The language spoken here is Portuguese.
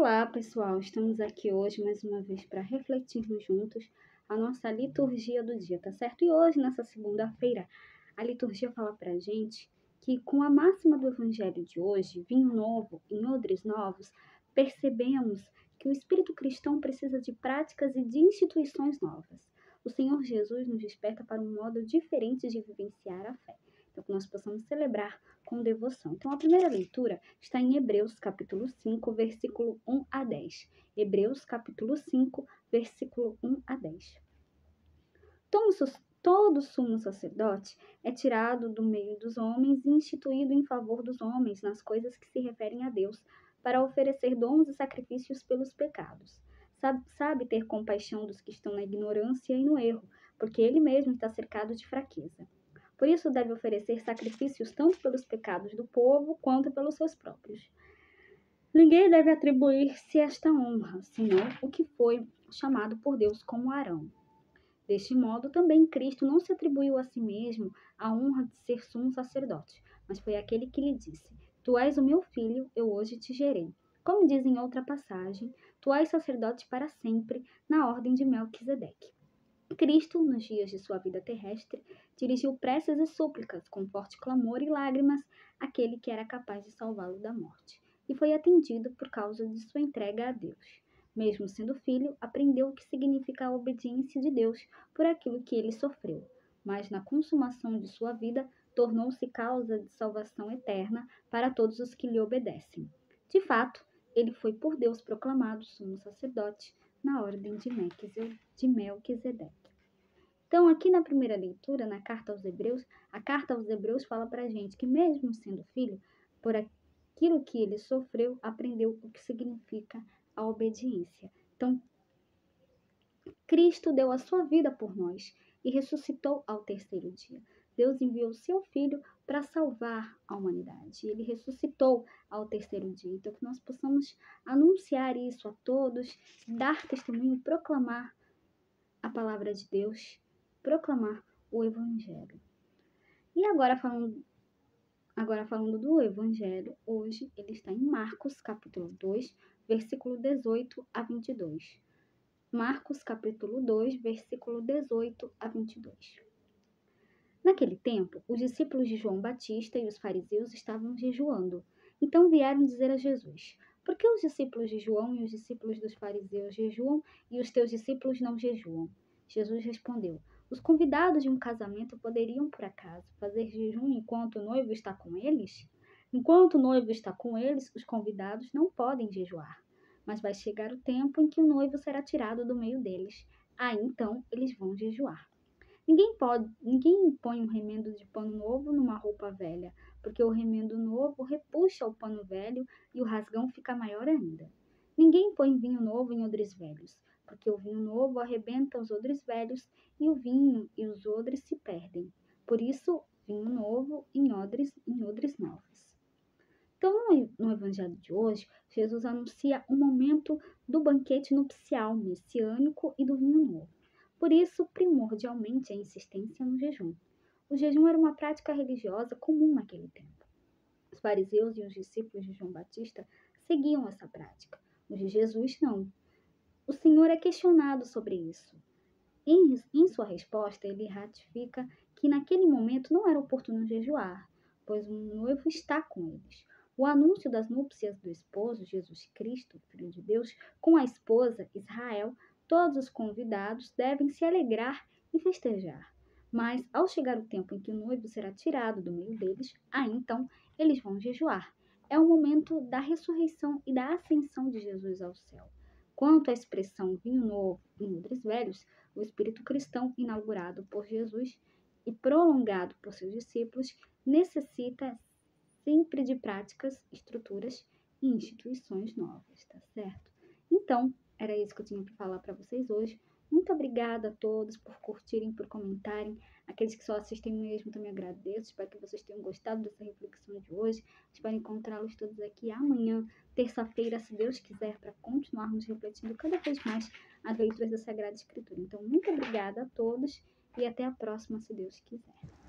Olá, pessoal! Estamos aqui hoje mais uma vez para refletirmos juntos a nossa liturgia do dia, tá certo? E hoje, nessa segunda-feira, a liturgia fala para a gente que, com a máxima do evangelho de hoje, vinho novo em odres novos, percebemos que o espírito cristão precisa de práticas e de instituições novas. O Senhor Jesus nos desperta para um modo diferente de vivenciar a fé, então que nós possamos celebrar com devoção. Então, a primeira leitura está em Hebreus, capítulo 5, versículo 1 a 10. Hebreus, capítulo 5, versículo 1 a 10. Todo sumo sacerdote é tirado do meio dos homens e instituído em favor dos homens nas coisas que se referem a Deus, para oferecer dons e sacrifícios pelos pecados. Sabe ter compaixão dos que estão na ignorância e no erro, porque ele mesmo está cercado de fraqueza. Por isso deve oferecer sacrifícios tanto pelos pecados do povo quanto pelos seus próprios. Ninguém deve atribuir-se esta honra, senão o que foi chamado por Deus como Arão. Deste modo, também Cristo não se atribuiu a si mesmo a honra de ser sumo sacerdote, mas foi aquele que lhe disse: Tu és o meu filho, eu hoje te gerei. Como diz em outra passagem, tu és sacerdote para sempre, na ordem de Melquisedeque. Cristo, nos dias de sua vida terrestre, dirigiu preces e súplicas, com forte clamor e lágrimas, àquele que era capaz de salvá-lo da morte, e foi atendido por causa de sua entrega a Deus. Mesmo sendo filho, aprendeu o que significa a obediência de Deus por aquilo que ele sofreu, mas na consumação de sua vida, tornou-se causa de salvação eterna para todos os que lhe obedecem. De fato, ele foi por Deus proclamado sumo sacerdote na ordem de Melquisedeque. Então, aqui na primeira leitura, na carta aos Hebreus, a carta aos Hebreus fala para a gente que, mesmo sendo filho, por aquilo que ele sofreu, aprendeu o que significa a obediência. Então, Cristo deu a sua vida por nós e ressuscitou ao terceiro dia. Deus enviou o seu Filho para salvar a humanidade. Ele ressuscitou ao terceiro dia. Então, que nós possamos anunciar isso a todos, dar testemunho, proclamar a palavra de Deus, proclamar o Evangelho. E agora falando do Evangelho, hoje ele está em Marcos, capítulo 2, versículo 18 a 22. Marcos, capítulo 2, versículo 18 a 22. Naquele tempo, os discípulos de João Batista e os fariseus estavam jejuando. Então vieram dizer a Jesus: Por que os discípulos de João e os discípulos dos fariseus jejuam e os teus discípulos não jejuam? Jesus respondeu: Os convidados de um casamento poderiam, por acaso, fazer jejum enquanto o noivo está com eles? Enquanto o noivo está com eles, os convidados não podem jejuar. Mas vai chegar o tempo em que o noivo será tirado do meio deles. Aí então eles vão jejuar. Ninguém põe um remendo de pano novo numa roupa velha, porque o remendo novo repuxa o pano velho e o rasgão fica maior ainda. Ninguém põe vinho novo em odres velhos, porque o vinho novo arrebenta os odres velhos e o vinho e os odres se perdem. Por isso, vinho novo em odres novos. Então, no Evangelho de hoje, Jesus anuncia o momento do banquete nupcial messiânico e do vinho novo. Por isso, primordialmente, a insistência no jejum. O jejum era uma prática religiosa comum naquele tempo. Os fariseus e os discípulos de João Batista seguiam essa prática. Os de Jesus, não. O Senhor é questionado sobre isso. Em sua resposta, ele ratifica que naquele momento não era oportuno jejuar, pois o noivo está com eles. O anúncio das núpcias do esposo, Jesus Cristo, Filho de Deus, com a esposa, Israel, todos os convidados devem se alegrar e festejar. Mas, ao chegar o tempo em que o noivo será tirado do meio deles, aí então eles vão jejuar. É o momento da ressurreição e da ascensão de Jesus ao céu. Quanto à expressão vinho novo em odres velhos, o espírito cristão inaugurado por Jesus e prolongado por seus discípulos necessita sempre de práticas, estruturas e instituições novas, tá certo? Então, era isso que eu tinha para falar para vocês hoje. Muito obrigada a todos por curtirem, por comentarem. Aqueles que só assistem mesmo também agradeço. Espero que vocês tenham gostado dessa reflexão de hoje. Espero encontrá-los todos aqui amanhã, terça-feira, se Deus quiser, para continuarmos refletindo cada vez mais as leituras da Sagrada Escritura. Então, muito obrigada a todos e até a próxima, se Deus quiser.